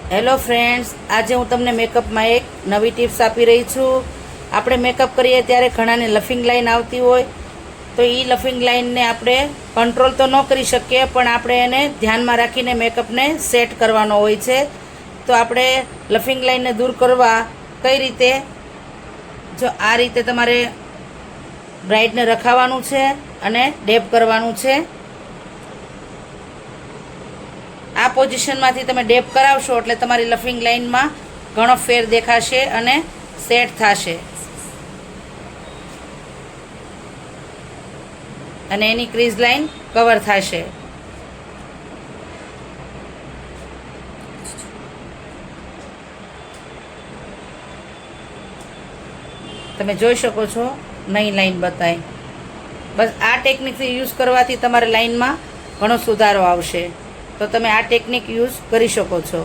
Hello friends, આજે હું તમને મેકઅપમાં એક નવી ટિપ્સ આપી રહી છું. આપણે મેકઅપ કરીએ ત્યારે ઘણાને લફિંગ લાઈન આવતી હોય, તો એ લફિંગ લાઈનને આપણે કંટ્રોલ તો ન કરી શકીએ, પણ આપણે એને ધ્યાનમાં રાખીને મેકઅપને સેટ કરવાનો હોય છે. તો આપણે લફિંગ લાઈનને દૂર કરવા કઈ રીતે, જો આ રીતે તમારે બ્રાઇડને રખાવાનું છે અને ડેપ કરવાનું છે. આ પોઝિશનમાંથી તમે ડેપ કરાવશો એટલે તમારી લફિંગ લાઇનમાં ઘણો ફેર દેખાશે અને સેટ થશે અને એની ક્રીઝ લાઇન કવર થશે. તમે જોઈ શકો છો, નહીં લાઈન બતાય. બસ આ ટેકનિકથી યુઝ કરવાથી તમારા લાઇનમાં ઘણો સુધારો આવશે. તો તમે આ ટેકનિક યુઝ કરી શકો છો.